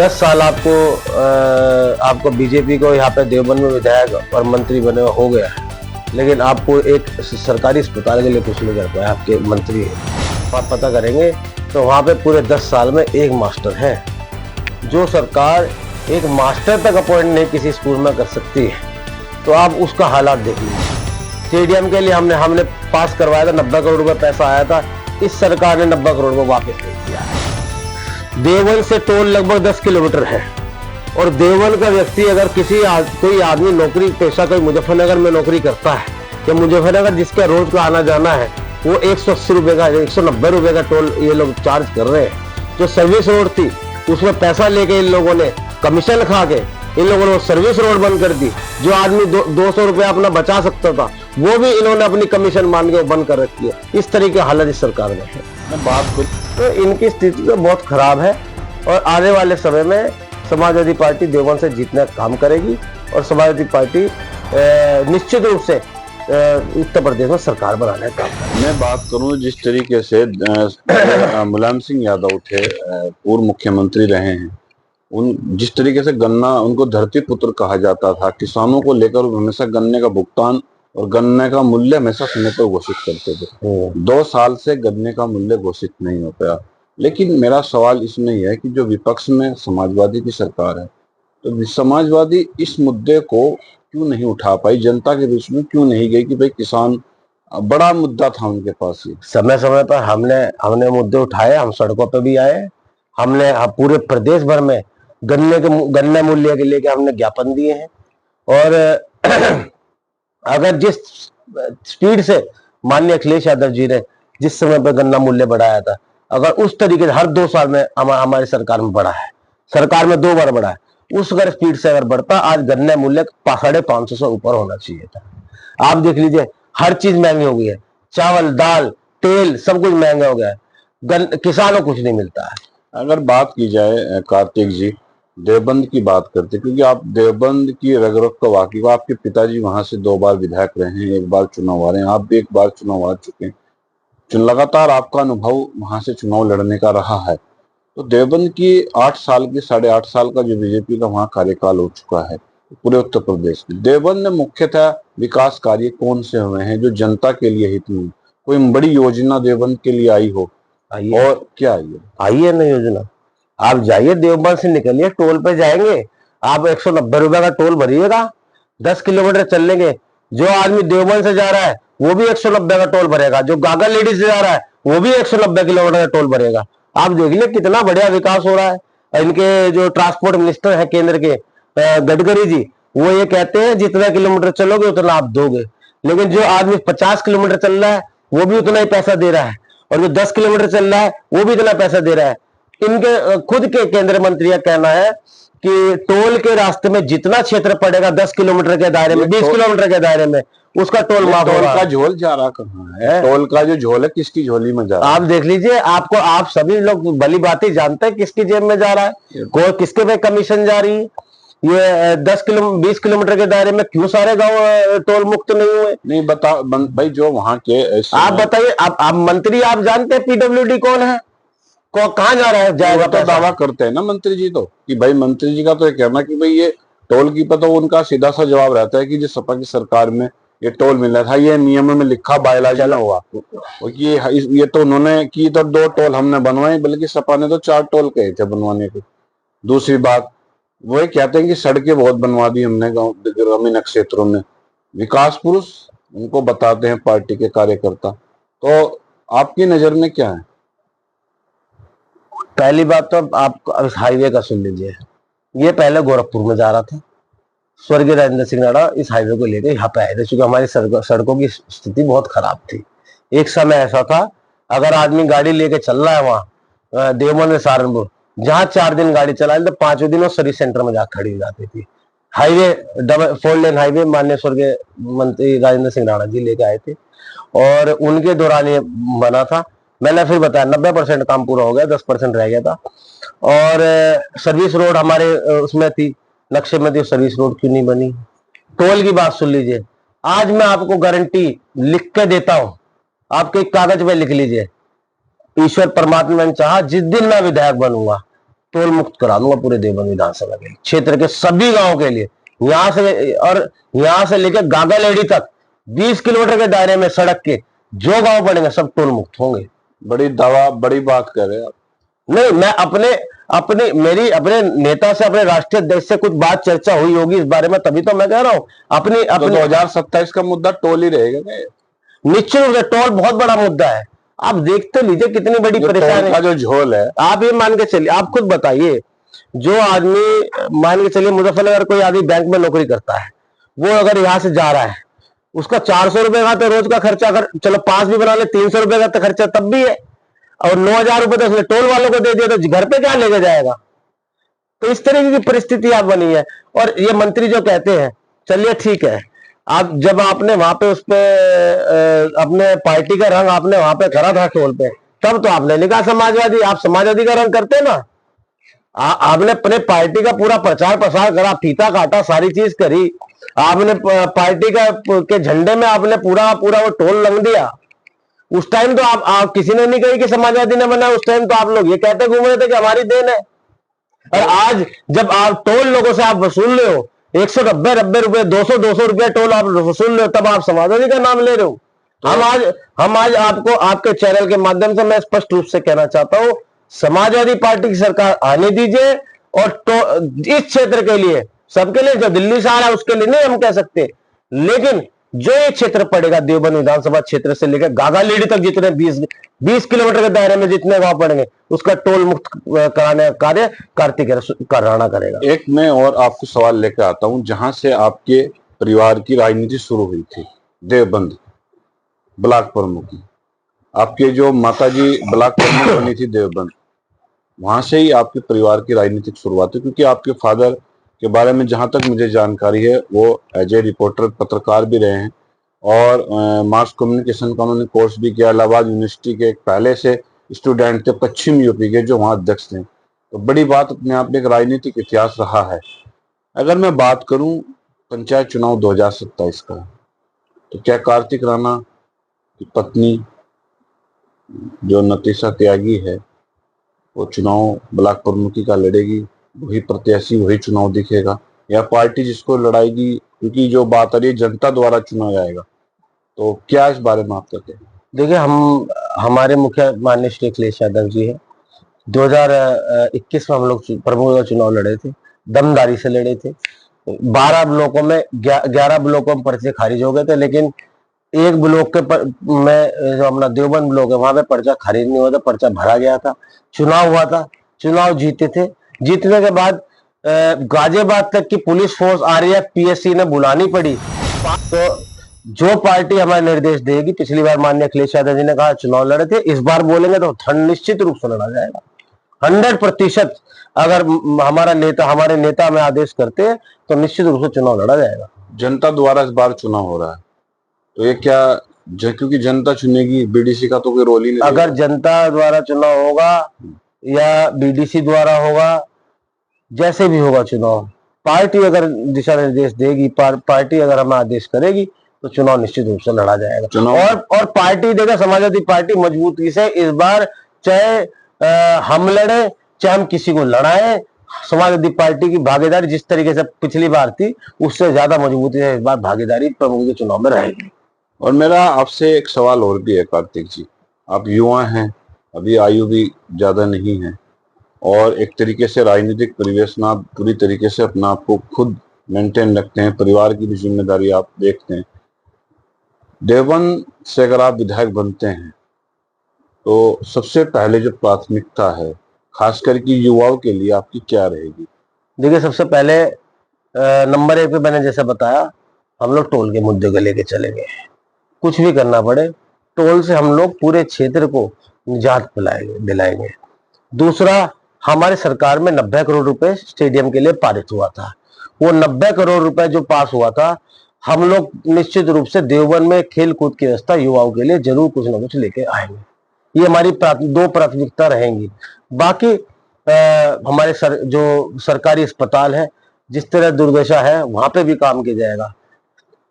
10 साल आपको बीजेपी को यहाँ पे देवबंद में विधायक और मंत्री बने हुए हो गया, लेकिन आपको एक सरकारी अस्पताल के लिए कुछ नहीं कर पाया आपके मंत्री। आप पता करेंगे तो वहाँ पे पूरे 10 साल में एक मास्टर है। जो सरकार एक मास्टर तक अपॉइंट नहीं किसी स्कूल में कर सकती है, तो आप उसका हालात देख लीजिए। स्टेडियम के लिए हमने पास करवाया था, 90 करोड़ रुपए पैसा आया था, इस सरकार ने 90 करोड़ को वापस नहीं किया है। देवबंद से टोल लगभग 10 किलोमीटर है, और देवबंद का व्यक्ति अगर कोई आदमी नौकरी पेशा कोई मुजफ्फरनगर में नौकरी करता है, कि मुजफ्फरनगर जिसका रोज का आना जाना है, वो 180 रुपए का 190 रुपए का टोल ये लोग चार्ज कर रहे हैं। जो सर्विस रोड थी उसमें पैसा लेके इन लोगों ने कमीशन खा के इन लोगों ने सर्विस रोड बंद कर दी। जो आदमी 200 रुपया अपना बचा सकता था, वो भी इन्होंने अपनी कमीशन मान के बंद कर रखी है। इस तरह की हालत इस सरकार में है। मैं बात करूं तो इनकी स्थिति तो बहुत खराब है, और आने वाले समय में समाजवादी पार्टी देवबंद से जीतने का काम करेगी, और समाजवादी पार्टी निश्चित रूप से उत्तर प्रदेश में सरकार बनाने का काम करेगी। मैं बात करूं जिस तरीके से मुलायम सिंह यादव थे, पूर्व मुख्यमंत्री रहे हैं, जिस तरीके से गन्ना उनको धरती पुत्र कहा जाता था, किसानों को लेकर हमेशा गन्ने का भुगतान और गन्ने का मूल्य हमेशा समय पर घोषित करते थे। 2 साल से गन्ने का मूल्य घोषित नहीं हो पाया। लेकिन मेरा सवाल इसमें यह है कि जो विपक्ष में समाजवादी की सरकार है, तो समाजवादी इस मुद्दे को क्यों नहीं उठा पाई, जनता के बीच में क्यों नहीं गई कि भाई किसान बड़ा मुद्दा था उनके पास। ही समय समय पर हमने मुद्दे उठाए, हम सड़कों पर भी आए, हमने पूरे प्रदेश भर में गन्ने मूल्य के लेके हमने ज्ञापन दिए हैं। और अगर जिस स्पीड से माननीय अखिलेश यादव जी ने जिस समय पर गन्ना मूल्य बढ़ाया था, अगर उस तरीके से हर 2 साल में हमारी सरकार में बढ़ा है, सरकार में 2 बार बढ़ा है, उस अगर स्पीड से अगर बढ़ता, आज गन्ने मूल्य 550 से ऊपर होना चाहिए था। आप देख लीजिए, हर चीज महंगी हो गई है, चावल, दाल, तेल, सब कुछ महंगा हो गया है, किसानों को कुछ नहीं मिलता है। अगर बात की जाए कार्तिक जी, देवबंद की बात करते, क्योंकि आप देवबंद की रग रग का वाकिफ, आपके पिताजी वहां से 2 बार विधायक रहे हैं, 1 बार चुनाव आ रहे हैं, आप भी 1 बार चुनाव आ चुके हैं, लगातार आपका अनुभव वहां से चुनाव लड़ने का रहा है। तो देवबंद की 8 साल की 8.5 साल का जो बीजेपी का वहां कार्यकाल हो चुका है पूरे उत्तर प्रदेश में, देवबंद में मुख्यतः विकास कार्य कौन से हुए हैं जो जनता के लिए हित में? कोई बड़ी योजना देवबंद के लिए आई हो? और क्या आई है ना योजना? आप जाइए, देवबंद से निकलिए, टोल पे जाएंगे, आप 190 रुपए का टोल भरिएगा, 10 किलोमीटर चल लेंगे। जो आदमी देवबंद से जा रहा है वो भी 190 का टोल भरेगा, जो गागर लेडीज से जा रहा है वो भी 190 किलोमीटर का टोल भरेगा। आप देख लीजिए कितना बढ़िया विकास हो रहा है। इनके जो ट्रांसपोर्ट मिनिस्टर है केंद्र के, गडकरी जी, वो ये कहते हैं जितना किलोमीटर चलोगे उतना आप दोगे, लेकिन जो आदमी 50 किलोमीटर चल रहा है वो भी उतना ही पैसा दे रहा है, और जो 10 किलोमीटर चल रहा है वो भी इतना पैसा दे रहा है। इनके खुद के केंद्रीय मंत्री का कहना है कि टोल के रास्ते में जितना क्षेत्र पड़ेगा 10 किलोमीटर के दायरे में, 20 किलोमीटर के दायरे में, उसका टोल माफ होगा। का झोल जा रहा कहाँ है? टोल का जो झोल है किसकी झोली में जा रहा है? आप देख लीजिए, आप सभी लोग भली बातें जानते हैं किसकी जेब में जा रहा है, कोई किसके पे कमीशन जा रही है। ये 20 किलोमीटर के दायरे में क्यों सारे गांव टोल मुक्त नहीं हुए? नहीं बता भाई, जो वहां के आप बताइए, आप मंत्री, आप जानते हैं पीडब्ल्यूडी कौन है, कहाँ जा रहा है? जाएगा तो दावा करते हैं ना मंत्री जी, तो कि भाई मंत्री जी का तो ये कहना कि भाई ये टोल की तो उनका सीधा सा जवाब रहता है कि जो सपा की सरकार में ये टोल मिला था, ये नियम में लिखा बायोलॉजी में हुआ, और ये तो उन्होंने की तो 2 टोल हमने बनवाए, बल्कि सपा ने तो 4 टोल कहे थे बनवाने को। दूसरी बात, वो कहते हैं कि सड़कें बहुत बनवा दी हमने गाँव ग्रामीण क्षेत्रों में। विकास पुरुष उनको बताते हैं पार्टी के कार्यकर्ता। तो आपकी नजर में क्या है? पहली बात तो आप हाईवे का सुन लीजिए। ये पहले गोरखपुर में जा रहा था, स्वर्गीय राजेंद्र सिंह राणा इस हाईवे को लेकर यहाँ पे आए थे, क्योंकि हमारी सड़कों की स्थिति बहुत खराब थी। एक समय ऐसा था, अगर आदमी गाड़ी लेके चल रहा है वहां देवबंद से सहारनपुर, जहाँ 4 दिन गाड़ी चला तो 5वें दिन वो सर्विस सेंटर में जाकर खड़ी हो जाती थी। हाईवे 4 लेन हाईवे माननीय स्वर्गीय मंत्री राजेंद्र सिंह राणा जी लेके आए थे, और उनके दौरान ये बना था। मैंने फिर बताया 90% काम पूरा हो गया, 10% रह गया था। और सर्विस रोड हमारे उसमें थी, नक्शे में थी, सर्विस रोड क्यों नहीं बनी? टोल की बात सुन लीजिए, आज मैं आपको गारंटी लिख के देता हूं, आपके एक कागज पे लिख लीजिए, ईश्वर परमात्मा ने चाहा जिस दिन मैं विधायक बनूंगा टोल मुक्त करा दूंगा पूरे देवबंद विधानसभा के लिए, क्षेत्र के सभी गांव के लिए, यहां से लेकर गागालेडी तक 20 किलोमीटर के दायरे में सड़क के जो गांव पड़ेंगे सब टोल मुक्त होंगे। बड़ी बात कर रहे हैं आप। नहीं, मैं अपने नेता से, अपने राष्ट्रीय अध्यक्ष से कुछ बात चर्चा हुई होगी इस बारे में, तभी तो मैं कह रहा हूं। अपनी 2027 का मुद्दा टोल ही रहेगा क्या? निश्चित रूप से टोल बहुत बड़ा मुद्दा है। आप देखते लीजिए कितनी बड़ी परेशानी का जो झोल है, आप ये मान के चलिए, आप खुद बताइए, जो आदमी मान के चलिए मुजफ्फरनगर कोई आदमी बैंक में नौकरी करता है, वो अगर यहाँ से जा रहा है, उसका 400 रुपए का तो रोज का खर्चा, अगर चलो 5 भी बना ले, 300 रुपए का तो खर्चा तब भी है, और 9,000 रुपए तो उसने टोल वालों को दे दिया, तो घर पे क्या लेके जाएगा? तो इस तरीके की परिस्थिति आप बनी है। और ये मंत्री जो कहते हैं, चलिए ठीक है, आप जब आपने वहां पे उस पे अपने पार्टी का रंग आपने वहां पे करा था टोल पे, तब तो आपने लिखा समाजवादी, आप समाजवादी का रंग करते ना, आपने अपने पार्टी का पूरा प्रचार प्रसार करा, फीता काटा, सारी चीज करी, आपने पार्टी का के झंडे में आपने पूरा वो टोल रंग दिया। उस टाइम तो आप किसी ने नहीं कही कि समाजवादी ने बनाया, उस टाइम तो आप लोग ये कहते घूम रहे थे कि हमारी देन है। और आज जब आप टोल लोगों से आप वसूल रहे हो 190 रुपए, 200 रुपया टोल आप वसूल रहे हो, तब आप समाजवादी का नाम ले रहे हो। हम आज आपको आपके चैनल के माध्यम से मैं स्पष्ट रूप से कहना चाहता हूं, समाजवादी पार्टी की सरकार आने दीजिए, और इस क्षेत्र के लिए, सबके लिए, जो दिल्ली से आ रहा है उसके लिए नहीं हम कह सकते, लेकिन जो ये क्षेत्र पड़ेगा देवबंद विधानसभा क्षेत्र से लेकर गागालेडी तक, जितने 20 किलोमीटर के दायरे में जितने गांव पड़ेंगे, उसका टोल मुक्त कराने का कार्य कार्तिक राणा करेगा। एक मैं और आपको सवाल लेकर आता हूं, जहां से आपके परिवार की राजनीति शुरू हुई थी, देवबंद ब्लॉक प्रमुख की, आपके जो माताजी ब्लॉक प्रमुख बनी थी देवबंद, वहां से ही आपके परिवार की राजनीतिक शुरुआत है। क्योंकि आपके फादर के बारे में जहां तक मुझे जानकारी है, वो एज ए रिपोर्टर, पत्रकार भी रहे हैं, और मास कम्युनिकेशन का उन्होंने कोर्स भी किया। इलाहाबाद यूनिवर्सिटी के एक पहले से स्टूडेंट थे, पश्चिम यूपी के, जो वहाँ अध्यक्ष थे। तो बड़ी बात अपने आप में एक राजनीतिक इतिहास रहा है। अगर मैं बात करूं पंचायत चुनाव 2027 का, तो क्या कार्तिक राणा की पत्नी जो नतीशा त्यागी है, वो चुनाव ब्लॉक प्रमुखी का लड़ेगी, वही प्रत्याशी वही चुनाव दिखेगा, या पार्टी जिसको लड़ाएगी? क्योंकि जो बात आ रही है जनता द्वारा चुना जाएगा, तो क्या इस बारे में आप कहते हैं? देखिए, हमारे मुखिया माननीय श्री अखिलेश यादव जी है, 2021 में हम लोग प्रमुख का चुनाव लड़े थे, दमदारी से लड़े थे। 12 ब्लॉकों में 11 ब्लॉकों में पर्चे खारिज हो गए थे, लेकिन एक ब्लॉक में जो अपना देवबंद ब्लॉक है, वहां पे पर्चा खारिज नहीं हुआ था, पर्चा भरा गया था। चुनाव हुआ था, चुनाव जीते थे। जीतने के बाद गाजियाबाद तक की पुलिस फोर्स RAF PSC ने बुलानी पड़ी। तो जो पार्टी हमारे निर्देश देगी, पिछली बार माननीय अखिलेश यादव जी ने कहा चुनाव लड़े थे, इस बार बोलेंगे तो निश्चित रूप से लड़ा जाएगा 100%। अगर हमारे नेता में आदेश करते हैं तो निश्चित रूप से चुनाव लड़ा जाएगा। जनता द्वारा इस बार चुनाव हो रहा है, तो ये क्या क्योंकि जनता चुनेगी, BDC का तो कोई रोल ही नहीं। अगर जनता द्वारा चुनाव होगा या BDC द्वारा होगा, जैसे भी होगा चुनाव, पार्टी अगर दिशा निर्देश देगी, पार्टी अगर हमें आदेश करेगी, तो चुनाव निश्चित रूप से लड़ा जाएगा। और पार्टी देखा, समाजवादी पार्टी मजबूती से इस बार, चाहे हम लड़े चाहे हम किसी को लड़ाएं, समाजवादी पार्टी की भागीदारी जिस तरीके से पिछली बार थी, उससे ज्यादा मजबूती से इस बार भागीदारी प्रमुख के चुनाव में रहेगी। और मेरा आपसे एक सवाल और भी है कार्तिक जी, आप युवा हैं, अभी आयु भी ज्यादा नहीं है, और एक तरीके से राजनीतिक परिवेश में आप पूरी तरीके से अपना आपको खुद मेंटेन रखते हैं, परिवार की भी जिम्मेदारी आप देखते हैं। देवबंद से अगर आप विधायक बनते हैं, तो सबसे पहले जो प्राथमिकता है खासकर कि युवाओं के लिए, आपकी क्या रहेगी? देखिए, सबसे पहले नंबर 1 पे मैंने जैसे बताया, हम लोग टोल के मुद्दे को लेके चलेंगे। कुछ भी करना पड़े, टोल से हम लोग पूरे क्षेत्र को निजात दिलाएंगे। दूसरा, हमारे सरकार में 90 करोड़ रुपए स्टेडियम के लिए पारित हुआ था। वो 90 करोड़ रुपए जो पास हुआ था, हम लोग निश्चित रूप से देवबंद में खेल कूद की व्यवस्था युवाओं के लिए जरूर कुछ ना कुछ लेके आएंगे। ये हमारी 2 प्राथमिकता रहेंगी। बाकी हमारे जो सरकारी अस्पताल है, जिस तरह दुर्दशा है, वहां पे भी काम किया जाएगा।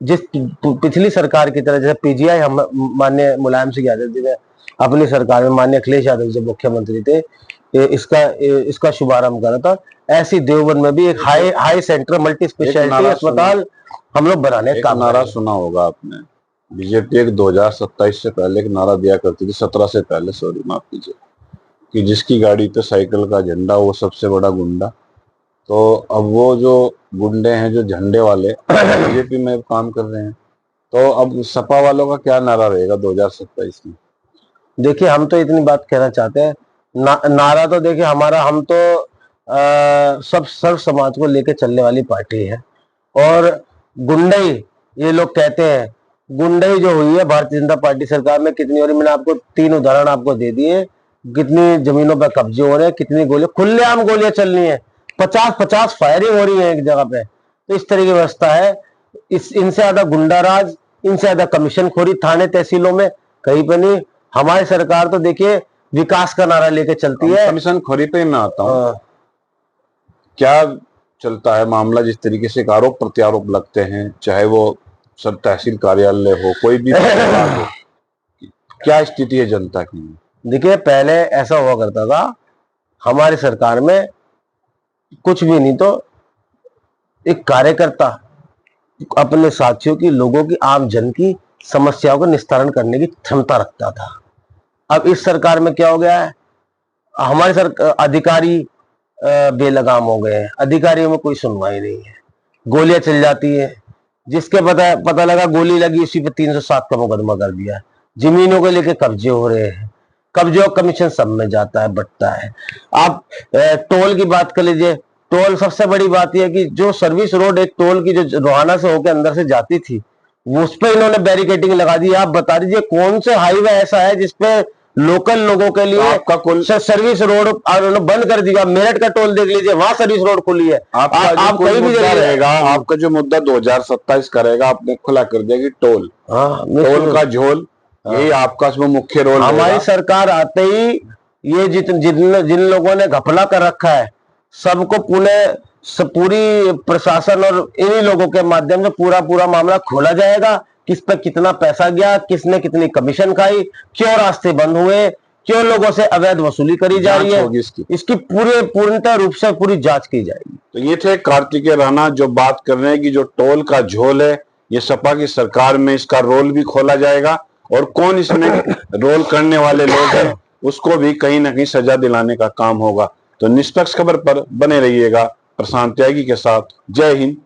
जिस पिछली सरकार की तरह, जैसे PGI हम माननीय मुलायम सिंह यादव जी ने अपनी सरकार में, माननीय अखिलेश यादव जी मुख्यमंत्री थे, इसका शुभारंभ करा था। ऐसी देवबंद में भी एक हाई सेंटर मल्टी स्पेशलिटी अस्पताल हम लोग बनाने का नारा सुना होगा आपने, बीजेपी एक 2027 से पहले एक नारा दिया करती थी, 17 से पहले, सॉरी माफ कीजिए, कि जिसकी गाड़ी पे साइकिल का झंडा वो सबसे बड़ा गुंडा। तो अब वो जो गुंडे हैं, जो झंडे वाले, बीजेपी में काम कर रहे हैं। तो अब सपा वालों का क्या नारा रहेगा 2027 में? देखिए, हम तो इतनी बात कहना चाहते हैं, नारा तो देखिए हमारा, हम तो सब सर्व समाज को लेकर चलने वाली पार्टी है। और गुंडई, ये लोग कहते हैं, गुंडई जो हुई है भारतीय जनता पार्टी सरकार में कितनी हो रही, मैंने आपको 3 उदाहरण आपको दे दिए, कितनी जमीनों पर कब्जे हो रहे हैं, कितनी गोलियां, खुलेआम गोलियां चल रही हैं, 50-50 फायरिंग हो रही है एक जगह पे। तो इस तरह की व्यवस्था है। इनसे ज्यादा गुंडा राज, इनसे ज्यादा कमीशन खोरी थाने तहसीलों में कहीं पर नहीं। हमारी सरकार तो देखिए विकास का नारा लेके चलती है। कमीशन खोरी पे मैं आता हूँ, क्या चलता है मामला? जिस तरीके से आरोप प्रत्यारोप लगते हैं, चाहे वो सब तहसील कार्यालय हो, कोई भी हो, क्या स्थिति है जनता की? देखिए, पहले ऐसा हुआ करता था हमारी सरकार में, कुछ भी नहीं तो एक कार्यकर्ता अपने साथियों की, लोगों की, आम जन की समस्याओं का निस्तारण करने की क्षमता रखता था। अब इस सरकार में क्या हो गया है, हमारे अधिकारी बेलगाम हो गए हैं, अधिकारियों में कोई सुनवाई नहीं है, गोलियां चल जाती है, जिसके पता लगा गोली लगी उसी पे 307 का मुकदमा कर दिया। जमीनों को लेके कब्जे हो रहे हैं, कब्जे और कमीशन सब में जाता है, बटता है। आप टोल की बात कर लीजिए, टोल, सबसे बड़ी बात यह है कि जो सर्विस रोड एक टोल की जो रोहाना से होकर अंदर से जाती थी, उस पर इन्होंने बैरिकेडिंग लगा दी। आप बता दीजिए कौन से हाईवे ऐसा है जिसपे लोकल लोगों के लिए आपका कुल सर्विस रोड उन्होंने बंद कर दिया। मेरठ का टोल देख लीजिए, वहां सर्विस रोड खुली है। आप कहीं भी रहेगा, आपका जो मुद्दा 2027 का रहेगा, आपने खुला कर दिया कि टोल, टोल का झोल, यही आपका इसमें मुख्य रोल। हमारी सरकार आते ही ये जिन लोगों ने घपला कर रखा है, सबको पूरी प्रशासन और इन्हीं लोगों के माध्यम से पूरा मामला खोला जाएगा। किस पर कितना पैसा गया, किसने कितनी कमीशन खाई, क्यों रास्ते बंद हुए, क्यों लोगों से अवैध वसूली करी जा रही है, इसकी पूर्णतः रूप से पूरी जांच की जाएगी। तो ये थे कार्तिकेय राणा जो बात कर रहे हैं कि जो टोल का झोल है, ये सपा की सरकार में इसका रोल भी खोला जाएगा, और कौन इसमें रोल करने वाले लोग हैं उसको भी कहीं ना कहीं सजा दिलाने का काम होगा। तो निष्पक्ष खबर पर बने रहिएगा प्रशांत त्यागी के साथ। जय हिंद,